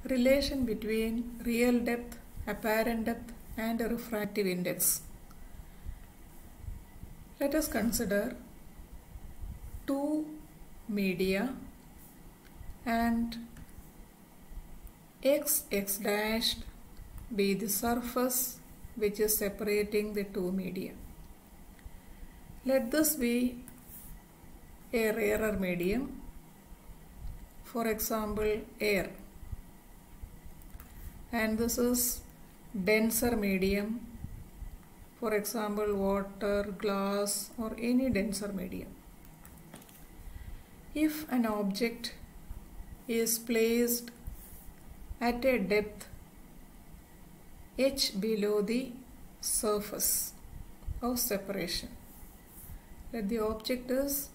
relation between real depth, apparent depth and a refractive index. Let us consider two media and x dashed be the surface which is separating the two media. Let this be a rarer medium, for example air, and this is denser medium, for example water, glass or any denser medium. If an object is placed at a depth h below the surface of separation, let the object is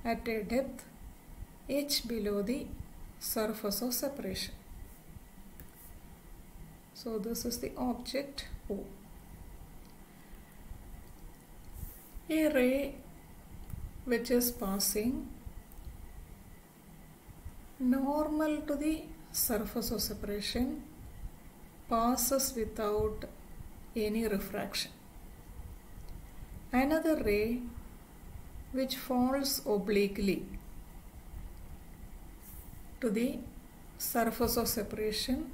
at a depth h below the surface of separation. So this is the object O. A ray which is passing normal to the surface of separation passes without any refraction. Another ray which falls obliquely to the surface of separation,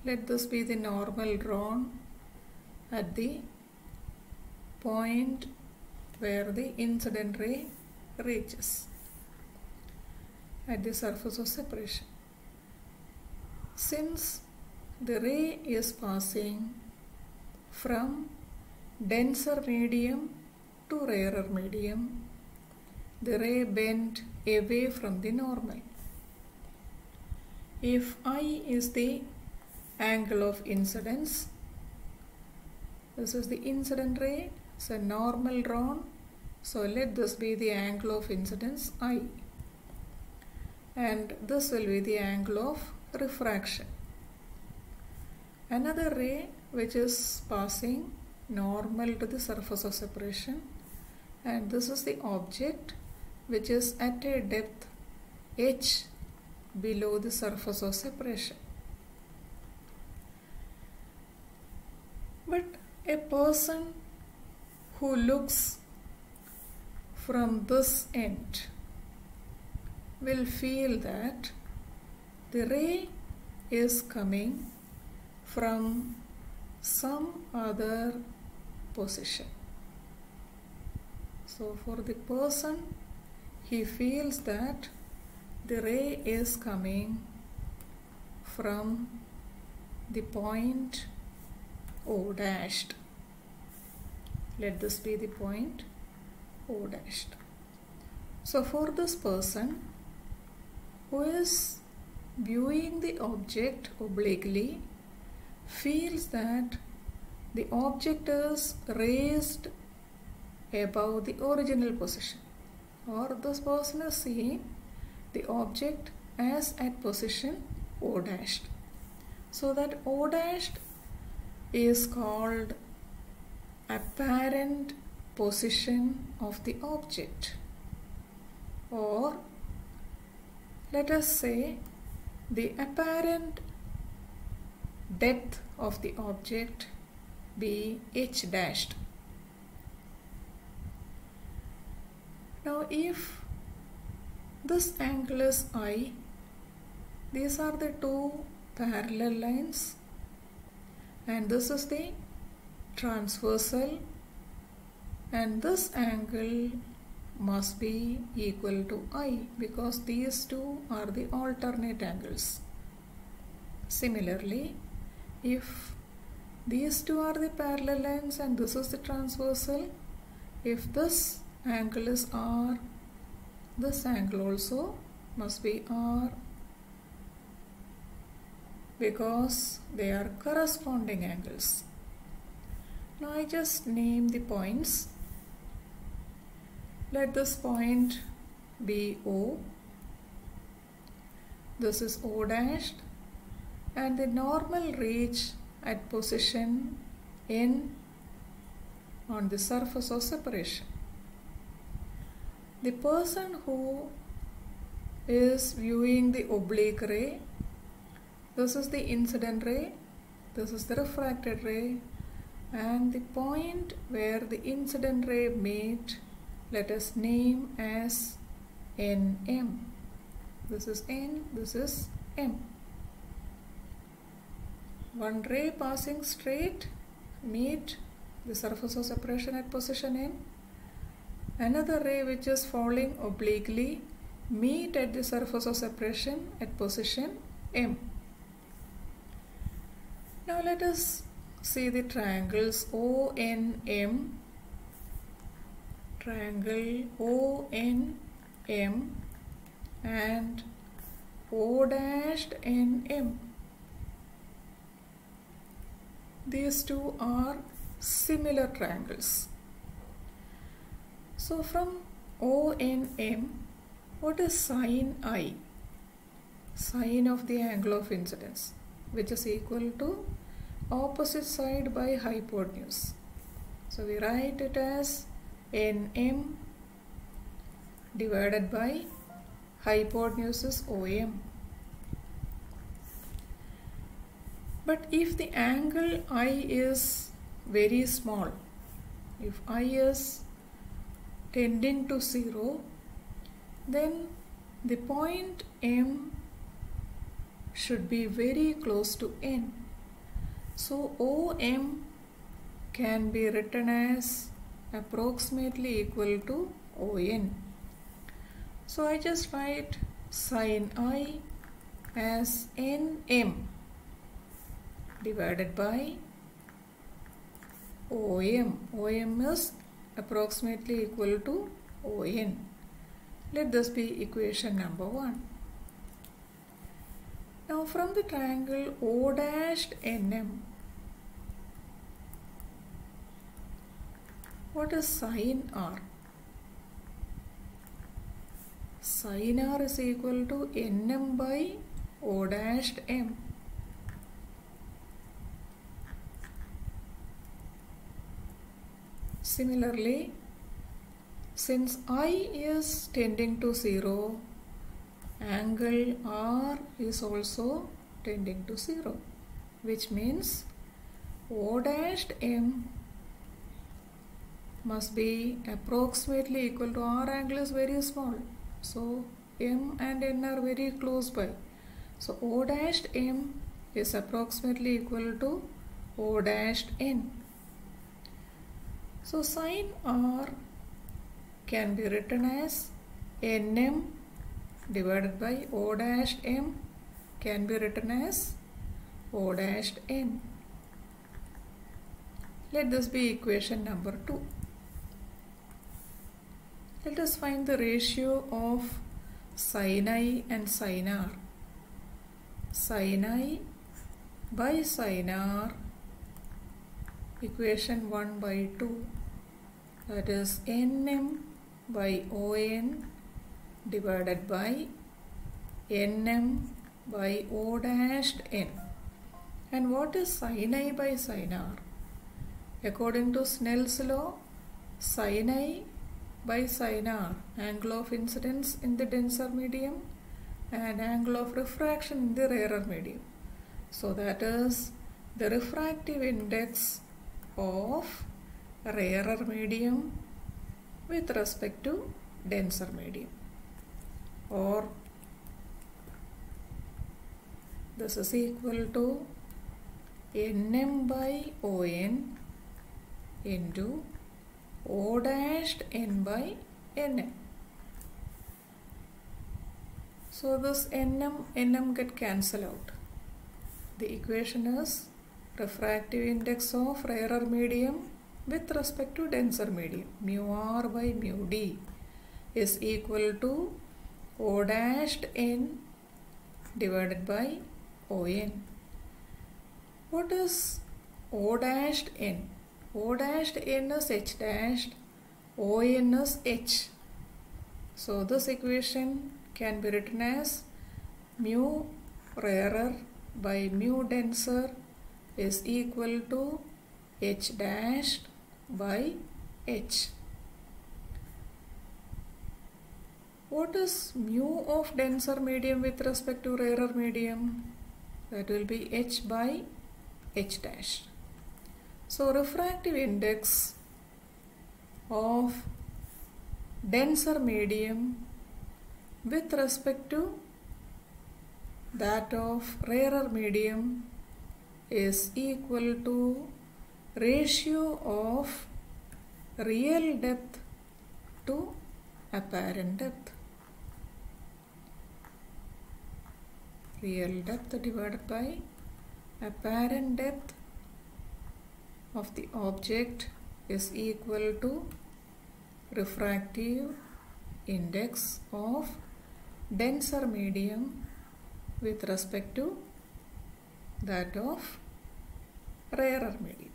let this be the normal drawn at the point where the incident ray reaches at the surface of separation. Since the ray is passing from denser medium to rarer medium, the ray bent away from the normal. If I is the angle of incidence, this is the incident ray, it's a normal drawn, so let this be the angle of incidence I, and this will be the angle of refraction. Another ray which is passing normal to the surface of separation, and this is the object which is at a depth h below the surface of separation. But a person who looks from this end will feel that the ray is coming from some other position. So for the person, he feels that the ray is coming from the point O dashed. Let this be the point O dashed. So for this person who is viewing the object obliquely, feels that the object is raised above the original position, or this person is seeing the object as at position O dashed. So that O dashed is called apparent position of the object, or let us say the apparent depth of the object be h dashed. Now if this angle is I, these are the two parallel lines, and this is the transversal, and this angle must be equal to I because these two are the alternate angles. Similarly, if these two are the parallel lines and this is the transversal, if this angle is R, this angle also must be R because they are corresponding angles. Now I just name the points. Let this point be O, this is O dashed, and the normal reach at position N on the surface of separation. The person who is viewing the oblique ray This is the incident ray, this is the refracted ray, and the point where the incident ray meet, let us name as NM. This is N, this is M. One ray passing straight meet the surface of separation at position N. Another ray which is falling obliquely meet at the surface of separation at position M. Now let us see the triangles ONM, triangle ONM and O'(NM). These two are similar triangles. So from ONM, what is sin I? Sine of the angle of incidence, which is equal to opposite side by hypotenuse. So we write it as NM divided by hypotenuse is OM. But if the angle I is very small, if I is tending to 0, then the point M should be very close to N. So OM can be written as approximately equal to ON. So I just write sin I as NM divided by OM. OM is approximately equal to ON. Let this be equation number 1. Now from the triangle O'(NM, what is sin R? Sin R is equal to NM by O'(M). Similarly, since I is tending to 0, angle R is also tending to 0, which means O'(M) must be approximately equal to R. Angle is very small, so M and N are very close by. So O'(M) is approximately equal to O'(N). So sin R can be written as NM divided by O'(M can be written as O'(N). Let this be equation number 2. Let us find the ratio of sin I and sin R. Sin I by sin R, equation 1 by 2, that is NM by ON divided by NM by O'(N). And what is sin I by sin R? According to Snell's law, sin I by sin R, angle of incidence in the denser medium and angle of refraction in the rarer medium. So that is the refractive index of rarer medium with respect to denser medium, or this is equal to NM by ON into O'(N by NM. So this NM get cancelled out. The equation is refractive index of rarer medium with respect to denser medium, mu R by mu D is equal to O'(N divided by ON. What is O'(N)? O'(N) is H dashed, ON is H. So this equation can be written as mu rarer by mu denser is equal to H dashed by H. What is mu of denser medium with respect to rarer medium? that will be h by h dash. So refractive index of denser medium with respect to that of rarer medium is equal to ratio of real depth to apparent depth. Real depth divided by apparent depth of the object is equal to refractive index of denser medium with respect to that of rarer medium.